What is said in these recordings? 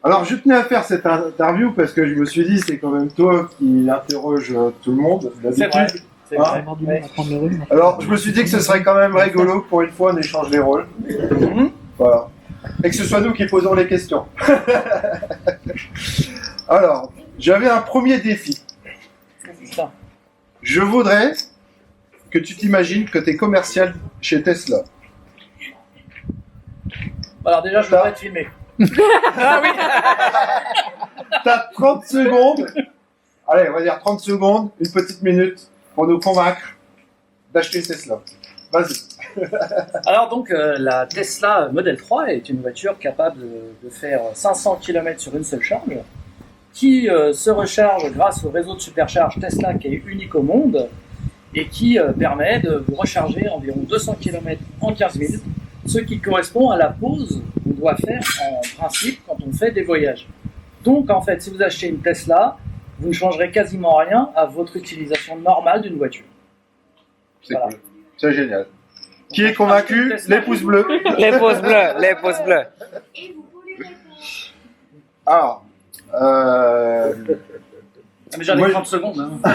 Alors, je tenais à faire cette interview parce que je me suis dit, c'est quand même toi qui interroge tout le monde, d'habitude. C'est vrai. Alors, je me suis dit que ce serait quand même rigolo que pour une fois on échange les rôles. Voilà. Et que ce soit nous qui posons les questions. Alors, j'avais un premier défi. Je voudrais que tu t'imagines que tu es commercial chez Tesla. Alors déjà, je voudrais te filmer. Ah oui. T'as 30 secondes. Allez, on va dire 30 secondes, une petite minute pour nous convaincre d'acheter une Tesla. Vas-y. Alors donc, la Tesla Model 3 est une voiture capable de faire 500 km sur une seule charge, qui se recharge grâce au réseau de supercharge Tesla qui est unique au monde et qui permet de vous recharger environ 200 km en 15 minutes, ce qui correspond à la pause qu'on doit faire en principe quand on fait des voyages. Donc en fait, si vous achetez une Tesla, vous ne changerez quasiment rien à votre utilisation normale d'une voiture. C'est cool. C'est génial. Qui est convaincu? Les pouces bleus. Les pouces bleus, les pouces bleus. Et vous pouvez répondre. Alors, Mais j'avais 30 secondes. Hein.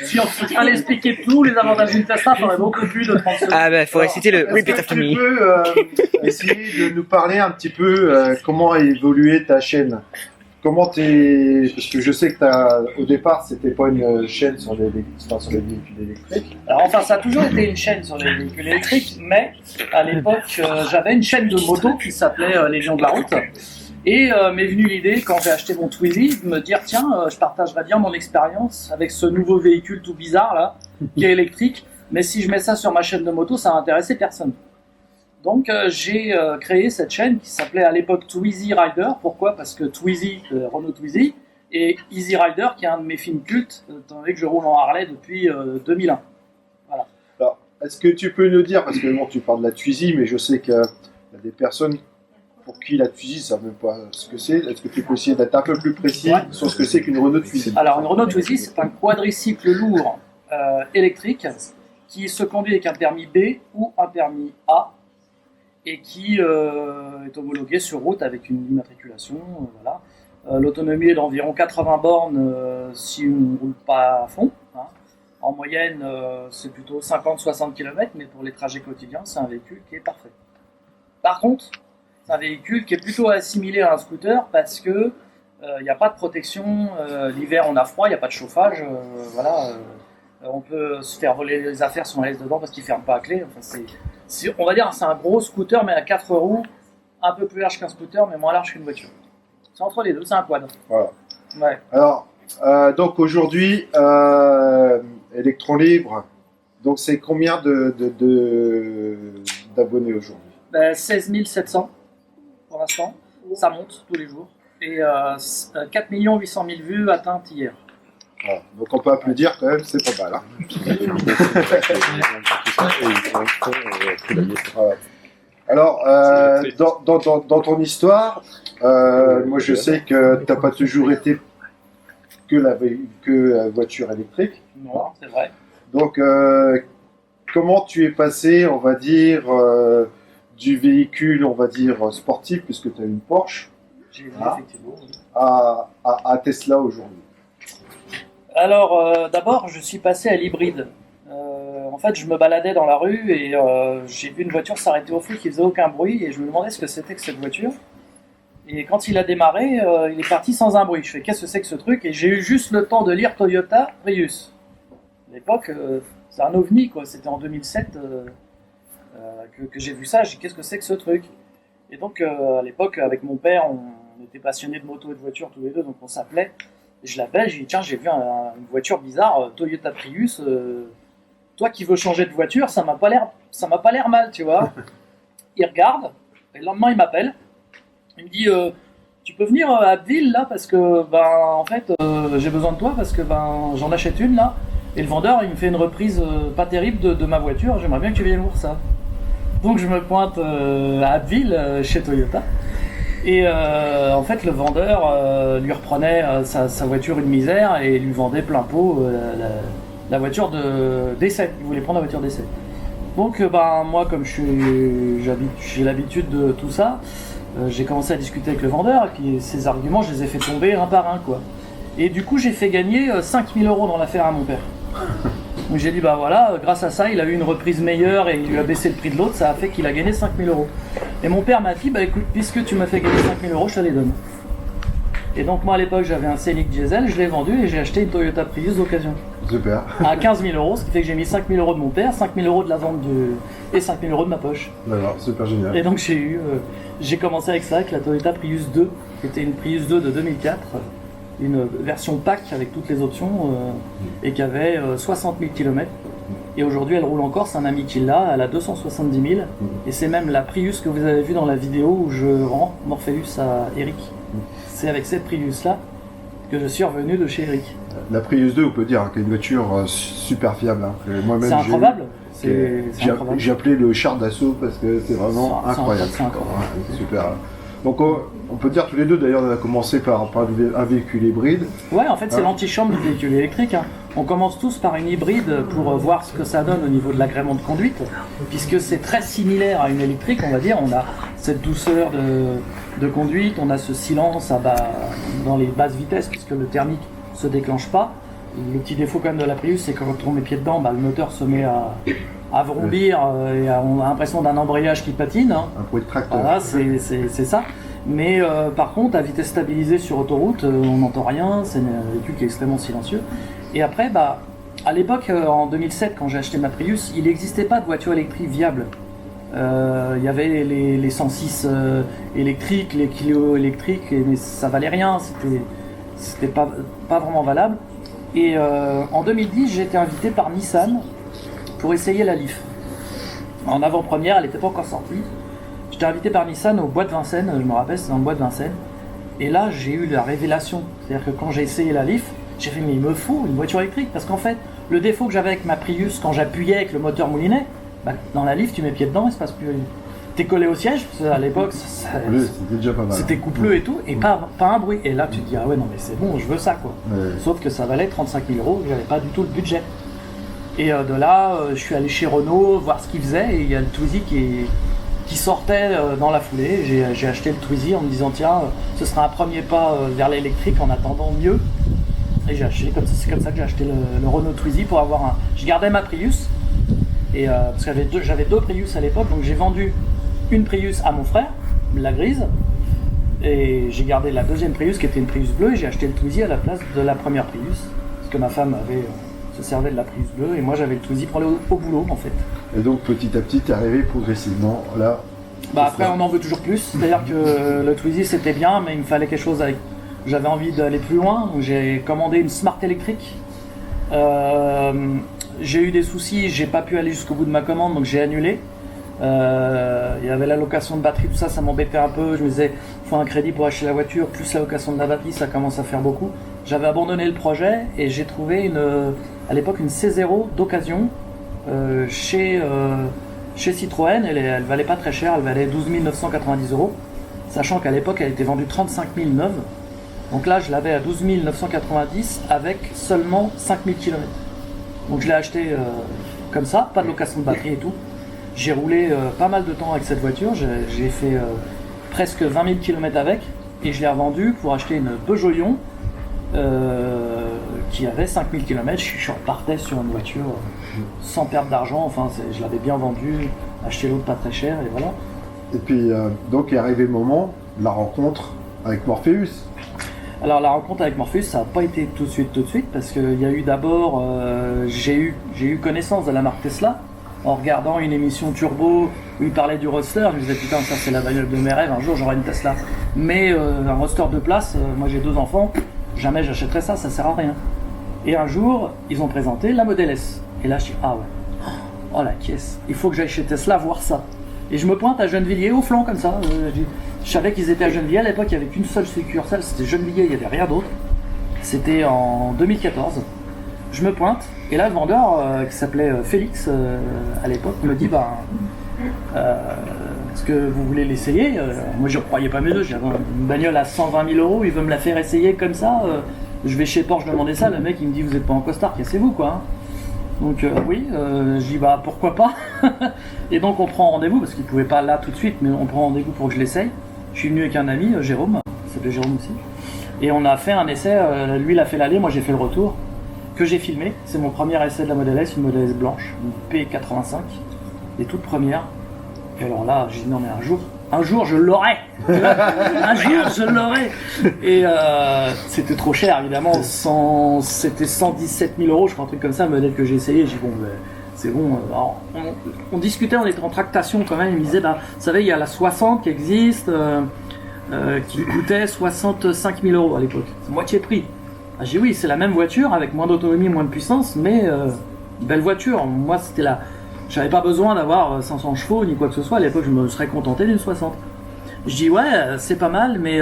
Si on allait expliquer tous les avantages d'une Tesla, ça aurait beaucoup plus de 30 secondes. Ah ben, il faut réciter le repeat after tu me. peux essayer de nous parler un petit peu comment a évolué ta chaîne? Comment t'es... Parce que je sais que au départ, c'était pas une chaîne sur les véhicules électriques. Alors enfin, ça a toujours été une chaîne sur les véhicules électriques, mais à l'époque, j'avais une chaîne de moto qui s'appelait Légion de la route. Et m'est venue l'idée, quand j'ai acheté mon Twizy, de me dire tiens, je partagerais bien mon expérience avec ce nouveau véhicule tout bizarre là, qui est électrique, mais si je mets ça sur ma chaîne de moto, ça n'intéressait personne. Donc j'ai créé cette chaîne qui s'appelait à l'époque Twizy Rider. Pourquoi? Parce que Twizy, Renault Twizy, et Easy Rider, qui est un de mes films cultes, étant donné que je roule en Harley depuis 2001. Voilà. Alors, est-ce que tu peux nous dire, parce que bon, tu parles de la Twizy, mais je sais qu'il y a des personnes pour qui la Twizy ne savent même pas ce que c'est. Est-ce que tu peux essayer d'être un peu plus précis sur ce que c'est qu'une Renault Twizy? Alors, une Renault Twizy, c'est un quadricycle lourd électrique qui se conduit avec un permis B ou un permis A et qui est homologué sur route avec une immatriculation. Voilà. L'autonomie est d'environ 80 bornes si on ne roule pas à fond. Hein. En moyenne, c'est plutôt 50-60 km, mais pour les trajets quotidiens, c'est un véhicule qui est parfait. Par contre, c'est un véhicule qui est plutôt assimilé à un scooter parce que il n'y a pas de protection. L'hiver, on a froid, il n'y a pas de chauffage. Voilà. On peut se faire voler les affaires si on laisse dedans parce qu'il ne ferme pas à clé. Enfin, on va dire c'est un gros scooter, mais à 4 roues, un peu plus large qu'un scooter, mais moins large qu'une voiture. C'est entre les deux, c'est un quad. Voilà. Ouais. Alors, donc aujourd'hui, Electron Libre, donc c'est combien d'abonnés aujourd'hui? 16 700 pour l'instant, ça monte tous les jours. Et 4 800 000 vues atteintes hier. Voilà. Donc on peut applaudir quand même, c'est pas mal. Hein. Voilà. Alors, dans ton histoire, moi je sais que tu n'as pas toujours été que la voiture électrique. Non, c'est vrai. Donc, comment tu es passé, on va dire, du véhicule, on va dire, sportif, puisque tu as une Porsche, Effectivement, oui. à Tesla aujourd'hui? Alors, d'abord, je suis passé à l'hybride. En fait, je me baladais dans la rue et j'ai vu une voiture s'arrêter au feu qui faisait aucun bruit et je me demandais ce que c'était que cette voiture. Et quand il a démarré, il est parti sans un bruit. Je fais qu'est-ce que c'est que ce truc? Et j'ai eu juste le temps de lire Toyota Prius. À l'époque, c'est un ovni, quoi. C'était en 2007 que j'ai vu ça. J'ai dit qu'est-ce que c'est que ce truc? Et donc, à l'époque, avec mon père, on était passionnés de moto et de voiture tous les deux, donc on s'appelait. Je l'appelle, je lui dis tiens, j'ai vu une voiture bizarre, Toyota Prius. Toi qui veux changer de voiture, ça m'a pas l'air mal, tu vois. Il regarde, et le lendemain il m'appelle. Il me dit tu peux venir à Abbeville là parce que en fait j'ai besoin de toi parce que j'en achète une là. Et le vendeur il me fait une reprise pas terrible de ma voiture. J'aimerais bien que tu viennes voir ça. Donc je me pointe à Abbeville chez Toyota. Et en fait, le vendeur lui reprenait sa voiture une misère et lui vendait plein pot la voiture d'essai. Il voulait prendre la voiture d'essai. Donc, moi, comme j'ai l'habitude de tout ça, j'ai commencé à discuter avec le vendeur, et puis ses arguments, je les ai fait tomber un par un, quoi. Et du coup, j'ai fait gagner 5000 € dans l'affaire à mon père. Donc j'ai dit, bah voilà, grâce à ça, il a eu une reprise meilleure et il lui a baissé le prix de l'autre, ça a fait qu'il a gagné 5000 €. Et mon père m'a dit, bah écoute, puisque tu m'as fait gagner 5000 €, je te les donne. Et donc moi à l'époque, j'avais un Scénic diesel, je l'ai vendu et j'ai acheté une Toyota Prius d'occasion. Super. À 15 000 €, ce qui fait que j'ai mis 5 000 € de mon père, 5 000 € de la vente et 5 000 € de ma poche. D'accord, super génial. Et donc j'ai commencé avec ça, avec la Toyota Prius 2, qui était une Prius 2 de 2004, une version pack avec toutes les options, et qui avait 60 000 km. Et aujourd'hui elle roule encore, c'est un ami qui l'a, elle a 270 000. Et c'est même la Prius que vous avez vue dans la vidéo où je rends Morpheus à Eric. C'est avec cette Prius là que je suis revenu de chez Eric. La Prius 2, on peut dire, qu'il y a une voiture super fiable. Hein, que moi-même, C'est incroyable. J'ai appelé le char d'assaut parce que c'est vraiment incroyable. C'est incroyable. Ouais, super. Donc on peut dire tous les deux, d'ailleurs, on a commencé par un véhicule hybride. Ouais, en fait c'est l'antichambre du véhicule électrique. Hein. On commence tous par une hybride pour voir ce que ça donne au niveau de l'agrément de conduite, puisque c'est très similaire à une électrique, on va dire. On a cette douceur de conduite, on a ce silence dans les basses vitesses, puisque le thermique se déclenche pas. Le petit défaut quand même de la Prius, c'est que quand on met pied dedans, le moteur se met à vrombir et on a l'impression d'un embrayage qui patine. Hein. Un bruit de tracteur. Voilà, c'est ça. Mais par contre, à vitesse stabilisée sur autoroute, on n'entend rien, c'est un véhicule qui est extrêmement silencieux. Et après, à l'époque, en 2007, quand j'ai acheté ma Prius, il n'existait pas de voiture électrique viable. Il y avait les 106 électriques, les Clio électriques, mais ça valait rien, c'était pas vraiment valable. Et en 2010, j'ai été invité par Nissan pour essayer la Leaf. En avant-première, elle n'était pas encore sortie. J'étais invité par Nissan au Bois de Vincennes, je me rappelle, c'était dans le Bois de Vincennes. Et là, j'ai eu la révélation. C'est-à-dire que quand j'ai essayé la Leaf, j'ai fait, mais il me faut une voiture électrique. Parce qu'en fait, le défaut que j'avais avec ma Prius, quand j'appuyais avec le moteur moulinet, dans la Leaf, tu mets pied dedans, il se passe plus rien. T'es collé au siège, parce qu'à l'époque, c'était déjà pas mal. C'était coupleux et tout, et pas un bruit. Et là, tu te dis, ah ouais, non, mais c'est bon, je veux ça, quoi. Ouais. Sauf que ça valait 35 000 €, j'avais pas du tout le budget. Et de là, je suis allé chez Renault voir ce qu'ils faisaient, et il y a le Twizy qui sortait dans la foulée. J'ai acheté le Twizy en me disant, tiens, ce sera un premier pas vers l'électrique en attendant mieux. Et c'est comme ça que j'ai acheté le Renault Twizy pour avoir Je gardais ma Prius, et, parce que j'avais deux Prius à l'époque, donc j'ai vendu une Prius à mon frère, la grise, et j'ai gardé la deuxième Prius qui était une Prius bleue, et j'ai acheté le Twizy à la place de la première Prius, parce que ma femme se servait de la Prius bleue, et moi j'avais le Twizy pour aller au boulot en fait. Et donc petit à petit, t'es arrivé progressivement là. Après on en veut toujours plus, c'est-à-dire que le Twizy c'était bien, mais il me fallait quelque chose avec... J'avais envie d'aller plus loin, donc j'ai commandé une Smart électrique. J'ai eu des soucis, j'ai pas pu aller jusqu'au bout de ma commande, donc j'ai annulé. Il y avait la location de batterie, tout ça, ça m'embêtait un peu. Je me disais, il faut un crédit pour acheter la voiture, plus la location de la batterie, ça commence à faire beaucoup. J'avais abandonné le projet et j'ai trouvé à l'époque une C0 d'occasion chez Citroën. Elle valait pas très cher, elle valait 12 990 €, sachant qu'à l'époque elle était vendue 35 000 neuves. Donc là je l'avais à 12 990 avec seulement 5 000 km. Donc je l'ai acheté comme ça, pas de location de batterie et tout. J'ai roulé pas mal de temps avec cette voiture, j'ai fait presque 20 000 km avec, et je l'ai revendue pour acheter une Peugeot Ion qui avait 5 000 km. Je repartais sur une voiture sans perdre d'argent, enfin je l'avais bien vendue, acheté l'autre pas très cher, et voilà. Et puis donc est arrivé le moment de la rencontre avec Morpheus. Alors la rencontre avec Morpheus, ça n'a pas été tout de suite, parce qu'il y a eu d'abord, j'ai eu connaissance de la marque Tesla, en regardant une émission Turbo où il parlait du Roadster. Je me disais, putain, ça c'est la bagnole de mes rêves, un jour j'aurai une Tesla. Mais un Roadster de place, moi j'ai 2 enfants, jamais j'achèterais ça, ça sert à rien. Et un jour, ils ont présenté la Model S. Et là je dis, ah ouais, oh la caisse, il faut que j'aille chez Tesla voir ça. Et je me pointe à Gennevilliers au flanc comme ça. Je savais qu'ils étaient à Gennevilliers, à l'époque il n'y avait qu'une seule succursale, c'était Gennevilliers, il n'y avait rien d'autre. C'était en 2014. Je me pointe, et là le vendeur qui s'appelait Félix à l'époque me dit, est-ce que vous voulez l'essayer? Moi je ne croyais pas mes yeux, j'avais une bagnole à 120 000 €, il veut me la faire essayer comme ça. Je vais chez Porsche demander ça, le mec il me dit, vous n'êtes pas en costard, cassez-vous quoi. Hein. Donc oui, je dis pourquoi pas. Et donc on prend rendez-vous, parce qu'il ne pouvait pas là tout de suite, mais on prend rendez-vous pour que je l'essaye. Je suis venu avec un ami, Jérôme, il s'appelait Jérôme aussi. Et on a fait un essai, lui il a fait l'aller, moi j'ai fait le retour, que j'ai filmé. C'est mon premier essai de la Model S, une Model S blanche, une P85, les toutes premières. Et alors là, j'ai dit non mais un jour je l'aurai. Un jour je l'aurai. Et c'était trop cher évidemment, c'était 117 000 euros, je crois, un truc comme ça, le modèle que j'ai essayé. J'ai dit bon, ben, c'est bon. Alors, on discutait, on était en tractation quand même. Il me disait, bah, vous savez, il y a la 60 qui existe, qui coûtait 65 000 euros à l'époque. C'est moitié prix. Ah, j'ai dit oui, c'est la même voiture avec moins d'autonomie, moins de puissance, mais une belle voiture. Moi, c'était la. J'avais pas besoin d'avoir 500 chevaux ni quoi que ce soit. À l'époque, je me serais contenté d'une 60. Je dis ouais, c'est pas mal, mais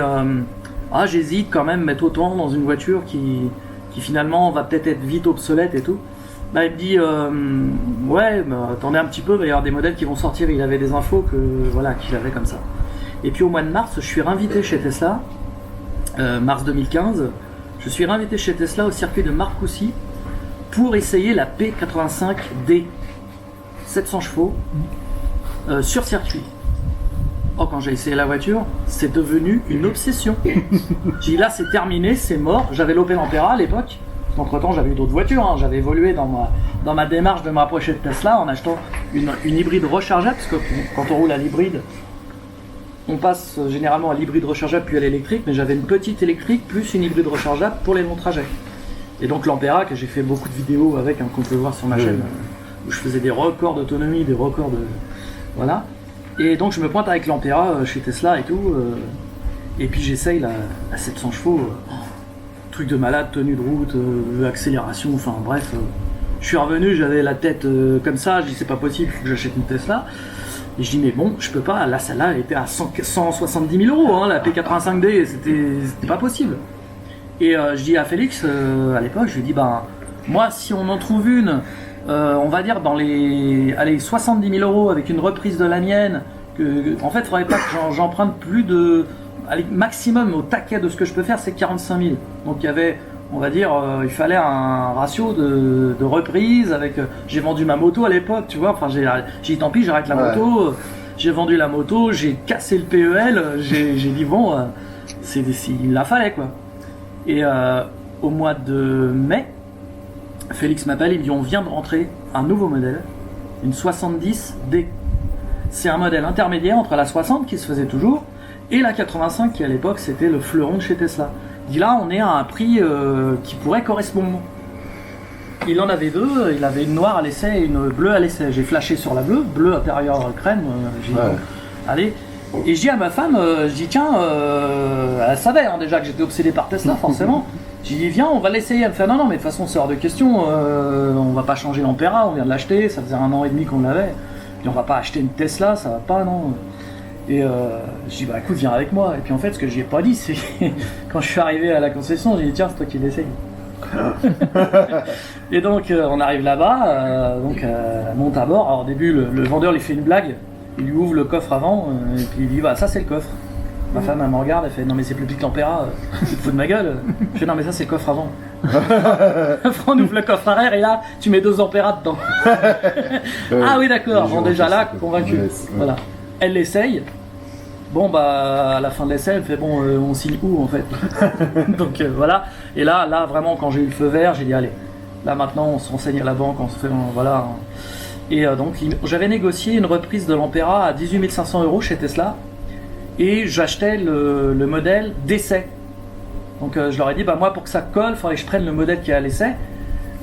j'hésite quand même mettre autant dans une voiture qui finalement va peut-être être vite obsolète et tout. Bah, il me dit ouais, bah, attendez un petit peu, il va y avoir des modèles qui vont sortir. Il avait des infos qu'il avait comme ça. Et puis au mois de mars, je suis réinvité chez Tesla, mars 2015. Je suis réinvité chez Tesla au circuit de Marcoussis pour essayer la P85D. 700 chevaux sur circuit. Oh, quand j'ai essayé la voiture, c'est devenu une obsession. J'ai dit là, c'est terminé, c'est mort. J'avais l'Opel Ampera à l'époque. Entre temps, j'avais eu d'autres voitures. Hein. J'avais évolué dans ma démarche de me rapprocher de Tesla en achetant une hybride rechargeable. Parce que quand on roule à l'hybride, on passe généralement à l'hybride rechargeable puis à l'électrique. Mais j'avais une petite électrique plus une hybride rechargeable pour les longs trajets. Et donc l'Ampera, que j'ai fait beaucoup de vidéos avec, hein, qu'on peut voir sur ma chaîne. Où je faisais des records d'autonomie, des records de... Voilà. Et donc je me pointe avec l'Ampera chez Tesla et tout. Et puis j'essaye la 700 chevaux. Truc de malade, tenue de route, accélération, enfin bref. Je suis revenu, j'avais la tête comme ça. Je dis c'est pas possible, il faut que j'achète une Tesla. Et je dis mais bon, je peux pas. Là, celle-là, elle était à 170 000 euros, hein, la P85D. C'était pas possible. Et je dis à Félix, à l'époque, je lui dis moi si on en trouve une... on va dire dans les 70 000 euros avec une reprise de la mienne, en fait il faudrait pas que j'emprunte plus de, maximum au taquet de ce que je peux faire, c'est 45 000. Donc il y avait, on va dire, il fallait un ratio de reprise avec, j'ai vendu ma moto à l'époque, tu vois, enfin j'ai dit tant pis, j'arrête la moto, j'ai vendu la moto, j'ai cassé le PEL, j'ai dit bon, il la fallait quoi. Et au mois de mai, Félix m'appelle, il me dit on vient de rentrer un nouveau modèle, une 70D. C'est un modèle intermédiaire entre la 60 qui se faisait toujours et la 85 qui à l'époque c'était le fleuron de chez Tesla. Il dit là on est à un prix qui pourrait correspondre. Il en avait deux, il avait une noire à l'essai et une bleue à l'essai. J'ai flashé sur la bleue, bleu intérieur crème, j'ai dit allez. Et je dis à ma femme, je dis tiens, elle savait hein, déjà que j'étais obsédé par Tesla forcément. J'ai dit viens on va l'essayer, elle me fait non mais de toute façon c'est hors de question, on va pas changer l'Ampera, on vient de l'acheter, ça faisait 1 an et demi qu'on l'avait, puis on va pas acheter une Tesla, ça va pas non. Et je dis bah écoute viens avec moi, et puis en fait ce que j'y ai pas dit c'est quand je suis arrivé à la concession j'ai dit tiens c'est toi qui l'essaye. Et donc on arrive là-bas, donc elle monte à bord, alors au début le vendeur lui fait une blague, il lui ouvre le coffre avant, et puis il dit bah ça c'est le coffre. Ma femme elle me regarde, elle fait non mais c'est plus petit que l'Ampera, tu te fous de ma gueule. Je fais non mais ça c'est le coffre avant. On ouvre le coffre arrière et là tu mets 2 Ampera dedans. Ah oui d'accord, bon déjà là convaincu. Voilà. Elle l'essaye. Bon bah à la fin de l'essai elle fait bon on signe où en fait. Donc voilà. Et là vraiment quand j'ai eu le feu vert j'ai dit allez, là maintenant on se renseigne à la banque, on se fait voilà. Et donc j'avais négocié une reprise de l'Ampera à 18 500 euros chez Tesla. Et j'achetais le modèle d'essai. Donc je leur ai dit bah moi pour que ça colle, il faudrait que je prenne le modèle qui est à l'essai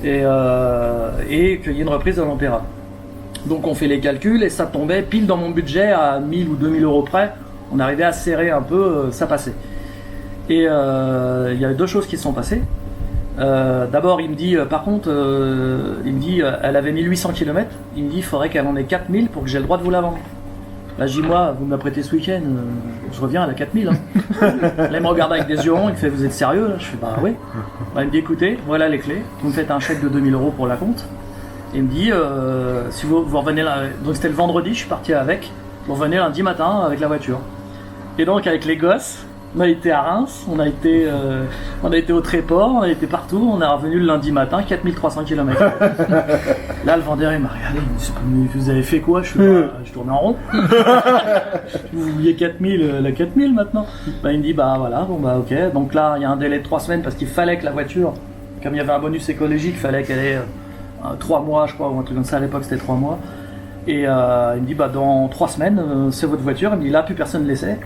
et qu'il y ait une reprise de l'Ampera. Donc on fait les calculs et ça tombait pile dans mon budget à 1000 ou 2000 euros près. On arrivait à serrer un peu, ça passait. Et il y avait 2 choses qui se sont passées. D'abord il me dit par contre il me dit elle avait 1800 km, il me dit il faudrait qu'elle en ait 4000 pour que j'ai le droit de vous la vendre. Là, je dis, moi, vous me la prêtez ce week-end, je reviens à la 4000. Hein. Là, il me regarde avec des yeux ronds, il me fait, vous êtes sérieux là? Je fais, bah oui. Là, il me dit, écoutez, voilà les clés, vous me faites un chèque de 2000 euros pour la compte. Et il me dit, si vous revenez là, donc c'était le vendredi, je suis parti avec, vous revenez lundi matin avec la voiture. Et donc, avec les gosses, On a été à Reims, on a été au Tréport, on a été partout, on est revenu le lundi matin, 4300 km. Là, le vendeur, il m'a regardé, il me dit, vous avez fait quoi? Je tourne en rond. Vous vouliez 4000, la 4000 maintenant? Bah, il me dit, bah voilà, bon bah ok. Donc là, il y a un délai de 3 semaines parce qu'il fallait que la voiture, comme il y avait un bonus écologique, il fallait qu'elle ait 3 mois, je crois, ou un truc comme ça. À l'époque, c'était 3 mois. Et il me dit, bah dans 3 semaines, c'est votre voiture. Il me dit, là, plus personne ne l'essaie.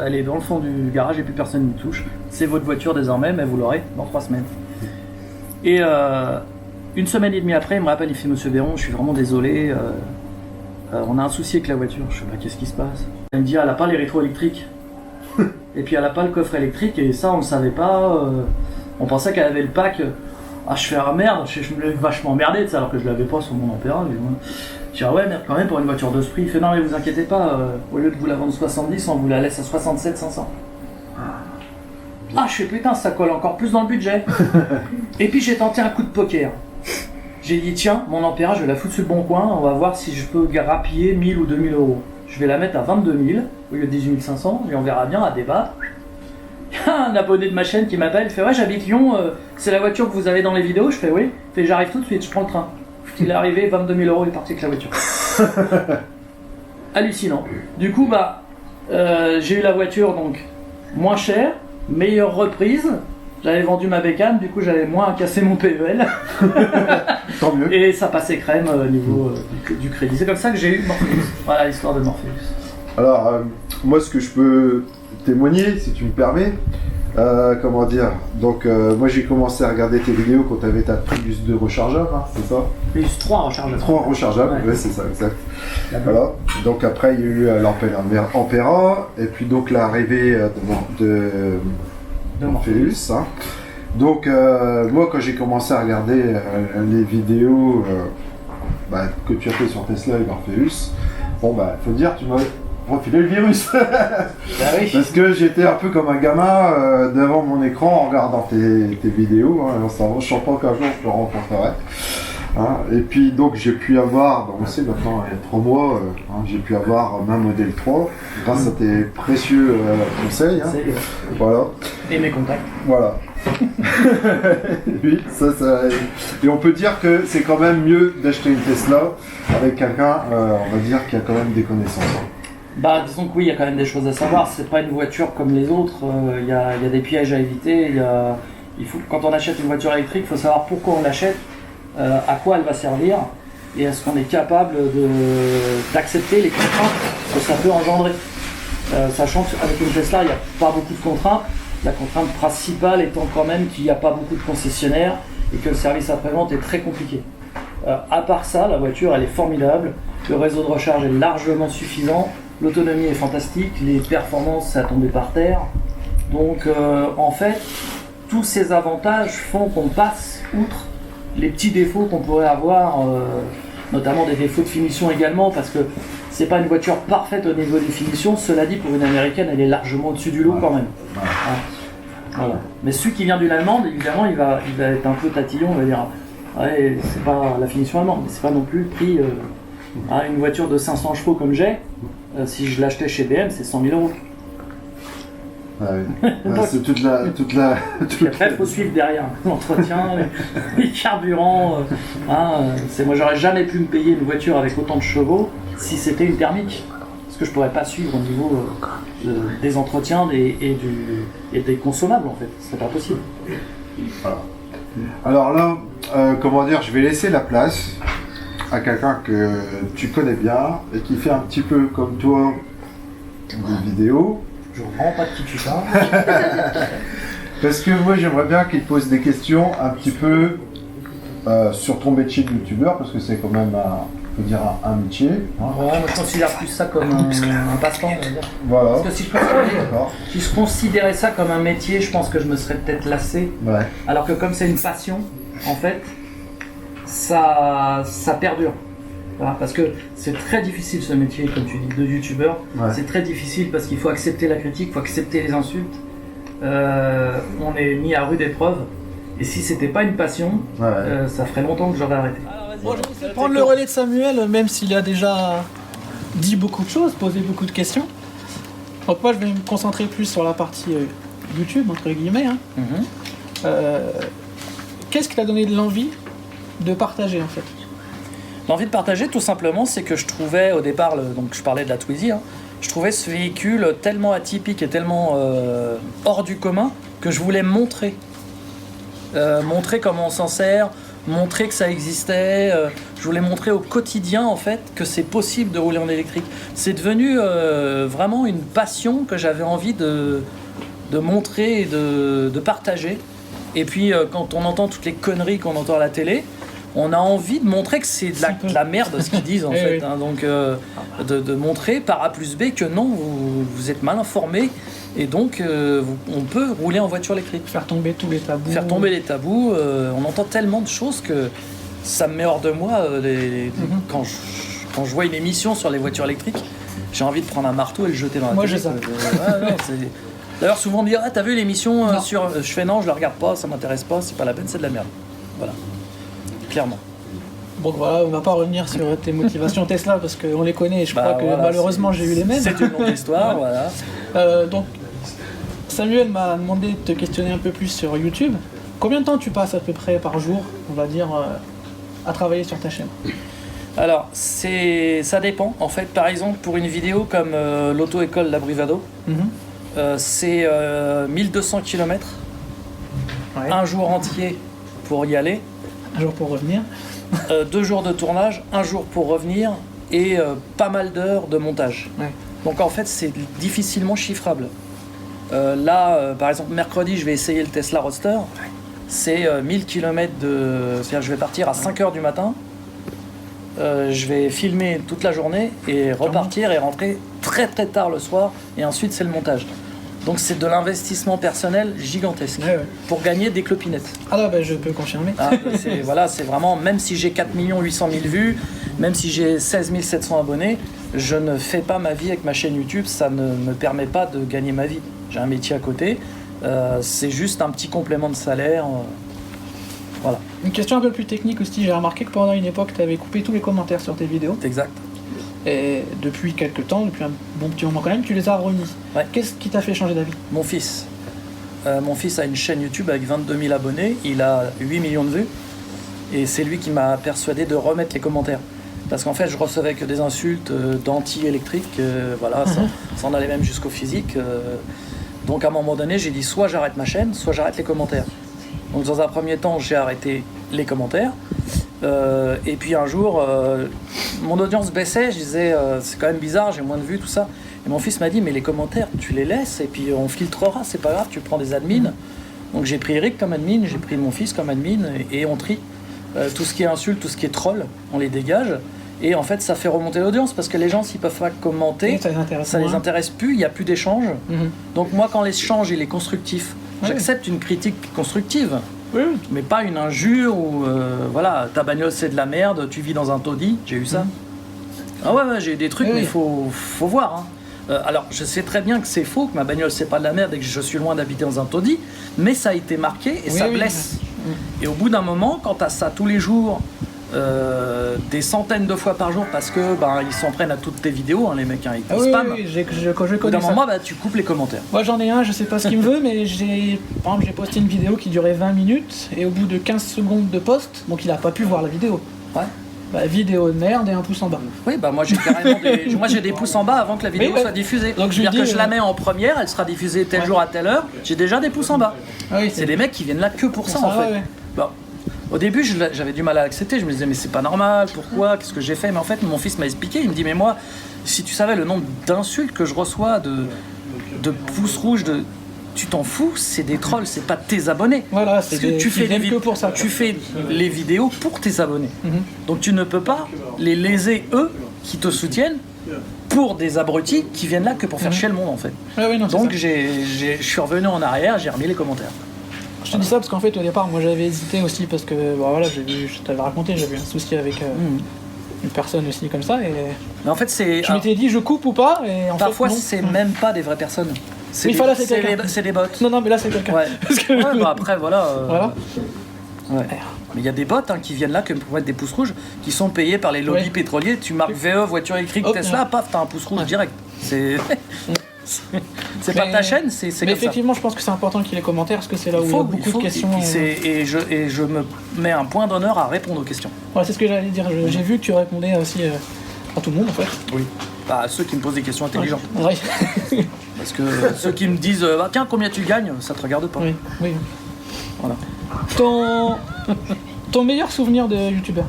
Elle est dans le fond du garage et plus personne n'y touche. C'est votre voiture désormais, mais vous l'aurez dans 3 semaines. Et une semaine et demie après, il me rappelle, il fait, Monsieur Véron, je suis vraiment désolé, on a un souci avec la voiture. Je sais pas, qu'est-ce qui se passe? Elle me dit, elle n'a pas les rétro-électriques. Et puis elle n'a pas le coffre électrique, et ça, on ne savait pas. On pensait qu'elle avait le pack. Ah, je fais, ah merde, je me l'ai vachement emmerdé, alors que je l'avais pas sur mon Ampera. Je dis, ah ouais, merde, quand même, pour une voiture de ce prix. Il fait, non, mais vous inquiétez pas, au lieu de vous la vendre 70, on vous la laisse à 67 500. Ah, je fais, putain, ça colle encore plus dans le budget. Et puis j'ai tenté un coup de poker. J'ai dit, tiens, mon Ampera, je vais la foutre sur le bon coin, on va voir si je peux grappiller 1000 ou 2000 euros. Je vais la mettre à 22 000 au lieu de 18 500, et on verra bien à débattre. Il y a un abonné de ma chaîne qui m'appelle, il fait, ouais, j'habite Lyon, c'est la voiture que vous avez dans les vidéos? Je fais, oui. Il fait, j'arrive tout de suite, je prends le train. Il est arrivé, 22 000 euros, il est parti avec la voiture. Hallucinant. Du coup, bah, j'ai eu la voiture donc moins chère, meilleure reprise. J'avais vendu ma bécane, du coup j'avais moins à casser mon PEL. Tant mieux. Et ça passait crème au niveau du crédit. C'est comme ça que j'ai eu Morpheus. Voilà l'histoire de Morpheus. Alors, moi, ce que je peux témoigner, si tu me permets, comment dire, donc moi j'ai commencé à regarder tes vidéos quand tu avais ta Prius 2 rechargeable, hein, c'est ça? Prius 3 rechargeable. 3 rechargeables, ouais, c'est ça, exact. Voilà. Donc après il y a eu l'Ampera, et puis donc l'arrivée de Morpheus. Hein. Donc moi quand j'ai commencé à regarder les vidéos que tu as fait sur Tesla et Morpheus, bon bah faut dire tu m'as refilé le virus. Oui. Parce que j'étais un peu comme un gamin devant mon écran en regardant tes vidéos, hein, en sachant pas qu'un jour je te rencontrerai. Hein. Et puis donc j'ai pu avoir, donc c'est maintenant il y a 3 mois, j'ai pu avoir ma modèle 3 grâce à tes précieux conseils. Hein. Voilà. Et mes contacts. Voilà. Oui, ça, et on peut dire que c'est quand même mieux d'acheter une Tesla avec quelqu'un, on va dire, qui a quand même des connaissances. Bah disons que oui, il y a quand même des choses à savoir. C'est pas une voiture comme les autres. Il y a des pièges à éviter. Quand on achète une voiture électrique, il faut savoir pourquoi on l'achète, à quoi elle va servir, et est-ce qu'on est capable d'accepter les contraintes que ça peut engendrer. Sachant qu'avec une Tesla, il n'y a pas beaucoup de contraintes. La contrainte principale étant quand même qu'il n'y a pas beaucoup de concessionnaires et que le service après-vente est très compliqué. À part ça, la voiture elle est formidable. Le réseau de recharge est largement suffisant. L'autonomie est fantastique, les performances, ça a tombé par terre. Donc en fait, tous ces avantages font qu'on passe outre les petits défauts qu'on pourrait avoir, notamment des défauts de finition également, parce que c'est pas une voiture parfaite au niveau des finitions. Cela dit, pour une américaine, elle est largement au-dessus du lot quand même. Voilà. Mais celui qui vient d'une allemande, évidemment, il va être un peu tatillon, il va dire ouais, c'est pas la finition allemande, mais c'est pas non plus le prix. Une voiture de 500 chevaux comme j'ai, si je l'achetais chez BM, c'est 100 000 euros. Ah oui. C'est toute la. Après, il faut suivre derrière l'entretien, les carburants. Moi, j'aurais jamais pu me payer une voiture avec autant de chevaux si c'était une thermique. Parce que je pourrais pas suivre au niveau des entretiens et des consommables, en fait. Ce serait pas possible. Voilà. Alors là, comment dire, je vais laisser la place à quelqu'un que tu connais bien et qui fait un petit peu comme toi des vidéos. Je ne comprends pas de qui tu parles. Parce que moi j'aimerais bien qu'il te pose des questions un petit peu sur ton métier de youtubeur, parce que c'est quand même un métier. Hein. Ouais, moi je considère plus ça comme un passe-temps, on va dire. Voilà. Parce que si je considérais ça comme un métier, je pense que je me serais peut-être lassé. Ouais. Alors que comme c'est une passion, en fait, ça perdure. Voilà, parce que c'est très difficile ce métier, comme tu dis, de youtubeur. Ouais. C'est très difficile parce qu'il faut accepter la critique, il faut accepter les insultes. On est mis à rude épreuve. Et si c'était pas une passion, ça ferait longtemps que j'aurais arrêté. Bon, je vais prendre le relais de Samuel, même s'il a déjà dit beaucoup de choses, posé beaucoup de questions. Donc moi je vais me concentrer plus sur la partie YouTube, entre guillemets. Hein. Qu'est-ce qui t'a donné de l'envie de partager en fait? L'envie de partager, tout simplement, c'est que je trouvais au départ, donc je parlais de la Twizy, hein, je trouvais ce véhicule tellement atypique et tellement hors du commun que je voulais montrer. Montrer comment on s'en sert, montrer que ça existait. Je voulais montrer au quotidien en fait que c'est possible de rouler en électrique. C'est devenu vraiment une passion que j'avais envie de montrer et de partager. Et puis quand on entend toutes les conneries qu'on entend à la télé, on a envie de montrer que c'est de la merde ce qu'ils disent en fait. Oui. Hein. Donc de montrer par A plus B que non, vous êtes mal informés et donc on peut rouler en voiture électrique. Faire tomber tous les tabous. Faire tomber les tabous. On entend tellement de choses que ça me met hors de moi. Quand je vois une émission sur les voitures électriques, j'ai envie de prendre un marteau et le jeter dans la Moi, télé. j'ai ça. D'ailleurs, souvent on me dit ah, t'as vu l'émission Non. sur. Je fais non, je la regarde pas, ça m'intéresse pas, c'est pas la peine, c'est de la merde. Voilà. Clairement. Bon voilà, on va pas revenir sur tes motivations Tesla parce qu'on les connaît et je crois que voilà, malheureusement j'ai eu les mêmes. C'est une longue histoire, voilà. Donc Samuel m'a demandé de te questionner un peu plus sur YouTube. Combien de temps tu passes à peu près par jour, on va dire, à travailler sur ta chaîne? Alors, ça dépend. En fait, par exemple, pour une vidéo comme l'auto-école d'Abrivado, c'est 1200 km, Ouais. un jour entier pour y aller, Un jour pour revenir. 2 jours de tournage, un jour pour revenir et pas mal d'heures de montage. Ouais. Donc en fait, c'est difficilement chiffrable. Là, par exemple, mercredi, je vais essayer le Tesla Roadster. C'est 1000 km c'est-à-dire je vais partir à 5h du matin. Je vais filmer toute la journée et repartir et rentrer très très tard le soir. Et ensuite, c'est le montage. Donc c'est de l'investissement personnel gigantesque Ouais. pour gagner des clopinettes. Ah là, je peux confirmer. Ah, c'est vraiment, même si j'ai 4 800 000 vues, même si j'ai 16 700 abonnés, je ne fais pas ma vie avec ma chaîne YouTube, ça ne me permet pas de gagner ma vie. J'ai un métier à côté, c'est juste un petit complément de salaire. Voilà, Une question un peu plus technique aussi, j'ai remarqué que pendant une époque tu avais coupé tous les commentaires sur tes vidéos. c'est exact. Et depuis quelques temps, depuis un bon petit moment quand même, tu les as remis. Ouais. Qu'est-ce qui t'a fait changer d'avis? Mon fils a une chaîne YouTube avec 22 000 abonnés, il a 8 millions de vues, et c'est lui qui m'a persuadé de remettre les commentaires. Parce qu'en fait, je recevais que des insultes d'anti-électriques, voilà, ça en allait même jusqu'au physique. Donc à un moment donné, j'ai dit soit j'arrête ma chaîne, soit j'arrête les commentaires. Donc dans un premier temps, j'ai arrêté les commentaires. Et puis un jour, mon audience baissait, je disais c'est quand même bizarre, j'ai moins de vues, tout ça. Et mon fils m'a dit mais les commentaires, tu les laisses et puis on filtrera, c'est pas grave, tu prends des admins. Donc j'ai pris Eric comme admin, j'ai pris mon fils comme admin et on trie. Tout ce qui est insulte, tout ce qui est troll, on les dégage. Et en fait, ça fait remonter l'audience parce que les gens, s'ils peuvent pas commenter, ça les intéresse plus, il n'y a plus d'échange. Donc moi, quand l'échange il est constructif, j'accepte une critique constructive. Oui. Mais pas une injure ou voilà, ta bagnole c'est de la merde, tu vis dans un taudis, j'ai eu ça. Ah ouais, j'ai eu des trucs, mais il faut voir. Hein. Alors, je sais très bien que c'est faux, que ma bagnole c'est pas de la merde et que je suis loin d'habiter dans un taudis, mais ça a été marqué et ça blesse. Et au bout d'un moment, quand t'as ça tous les jours, des centaines de fois par jour, parce que ils s'en prennent à toutes tes vidéos, hein, les mecs, hein, ils te spamment. Je Au bout connais d'un ça. moment, tu coupes les commentaires. Moi j'en ai un, je sais pas ce qu'il me veut, mais par exemple, j'ai posté une vidéo qui durait 20 minutes et au bout de 15 secondes de post, donc il a pas pu voir la vidéo. Ouais. Vidéo de merde et un pouce en bas. Oui, moi j'ai carrément j'ai des pouces en bas avant que la vidéo soit diffusée. Donc je lui C'est-à-dire dis, que je la mets en première, elle sera diffusée tel jour à telle heure, j'ai déjà des pouces en bas. Ah oui, C'est des mecs qui viennent là que pour ça en fait. ouais. Bon. Au début, j'avais du mal à l'accepter, je me disais mais c'est pas normal, pourquoi, qu'est-ce que j'ai fait? Mais en fait, mon fils m'a expliqué, il me dit mais moi, si tu savais le nombre d'insultes que je reçois, de pouces rouges, tu t'en fous, c'est des trolls, c'est pas tes abonnés. Voilà, Parce que tu fais que pour ça. tu fais les vidéos pour tes abonnés. Donc tu ne peux pas les léser eux qui te soutiennent pour des abrutis qui viennent là que pour faire chier le monde en fait. Ouais, non, Donc ça. je suis revenu en arrière, j'ai remis les commentaires. Je te dis ça parce qu'en fait au départ moi j'avais hésité aussi parce que je t'avais raconté, j'avais eu un souci avec une personne aussi comme ça et Mais en fait c'est je m'étais dit je coupe ou pas et en parfois fait, non. c'est même pas des vraies personnes. Oui, là, c'est quelqu'un. C'est des bots. Non mais là c'est quelqu'un. Ouais. Parce que- Ouais, après voilà. Voilà. Ouais. Mais il y a des bots qui viennent là pour mettre des pouces rouges, qui sont payés par les lobbies pétroliers. Tu marques VE, voiture électrique, Hop, Tesla, paf, t'as un pouce rouge direct. C'est pas Mais- ta chaîne, c'est Mais comme ça. effectivement, je pense que c'est important qu'il y ait les commentaires parce que c'est là où il y a beaucoup de questions. Et je me mets un point d'honneur à répondre aux questions. Ouais, c'est ce que j'allais dire. J'ai vu que tu répondais aussi à tout le monde en fait. Oui. Bah, ceux qui me posent des questions intelligentes. Ouais. Parce que ceux qui me disent bah, tiens, combien tu gagnes, ça te regarde pas. Oui, oui. Voilà. Ton meilleur souvenir de youtubeur?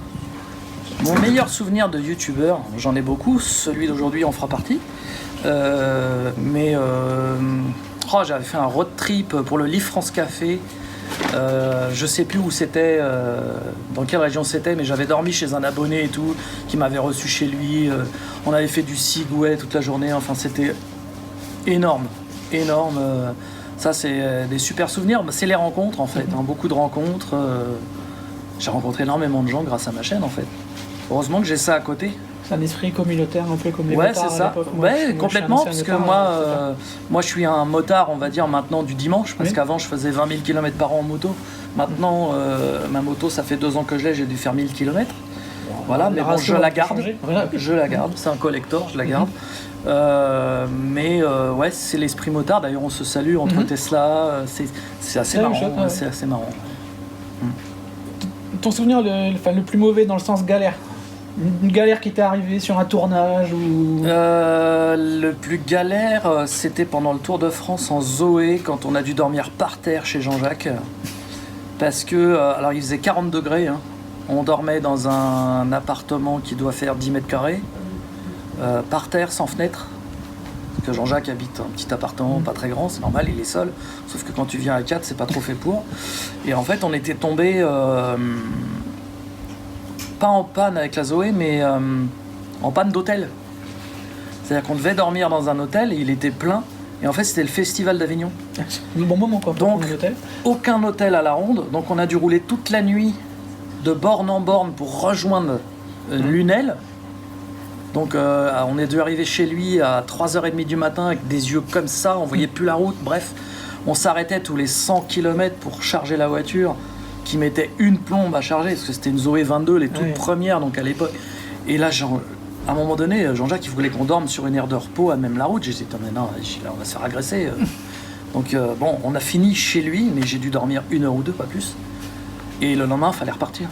Mon meilleur souvenir de youtubeur, j'en ai beaucoup, celui d'aujourd'hui en fera partie. J'avais fait un road trip pour le Livre France Café. Je sais plus où c'était, dans quelle région c'était, mais j'avais dormi chez un abonné et tout, qui m'avait reçu chez lui. On avait fait du cigouet toute la journée, enfin c'était énorme. Ça c'est des super souvenirs, c'est les rencontres en fait, hein, beaucoup de rencontres. J'ai rencontré énormément de gens grâce à ma chaîne en fait. Heureusement que j'ai ça à côté. C'est un esprit communautaire un peu comme les Ouais, motards c'est à ça. l'époque. Moi, je suis un Complètement, ancien parce que motard, moi je suis un motard, on va dire maintenant du dimanche, parce Oui. qu'avant je faisais 20 000 km par an en moto. Maintenant, ma moto, ça fait 2 ans que je l'ai, j'ai dû faire 1000 km. Voilà, mais Les bon, ratios je ont la pu garde. changer. Voilà. Je la garde, c'est un collector, je la garde. Ouais, c'est l'esprit motard. D'ailleurs, on se salue entre Tesla, c'est assez Ouais, marrant. chouette, ouais. C'est assez marrant. Ton souvenir le plus mauvais dans le sens galère? Une galère qui t'est arrivée sur un tournage ou... Le plus galère, c'était pendant le Tour de France en Zoé, quand on a dû dormir par terre chez Jean-Jacques. Parce que, alors il faisait 40 degrés, hein. On dormait dans un appartement qui doit faire 10 mètres carrés, par terre, sans fenêtre. Parce que Jean-Jacques habite un petit appartement, pas très grand, c'est normal, il est seul. Sauf que quand tu viens à 4, c'est pas trop fait pour. Et en fait, on était tombé... pas en panne avec la Zoé, mais en panne d'hôtel. C'est-à-dire qu'on devait dormir dans un hôtel et il était plein. Et en fait, c'était le festival d'Avignon. Le bon moment quoi, pour Donc, prendre un hôtel. Aucun hôtel à la ronde. Donc, on a dû rouler toute la nuit de borne en borne pour rejoindre Lunel. Donc, on est dû arriver chez lui à 3h30 du matin avec des yeux comme ça. On voyait plus la route. Bref, on s'arrêtait tous les 100 km pour charger la voiture, qui mettait une plombe à charger, parce que c'était une Zoé 22, les toutes premières, donc à l'époque. Et là, à un moment donné, Jean-Jacques, il voulait qu'on dorme sur une aire de repos à même la route. J'ai dit, mais non, là, on va se faire agresser. Donc, bon, on a fini chez lui, mais j'ai dû dormir 1 heure ou 2, pas plus. Et le lendemain, il fallait repartir.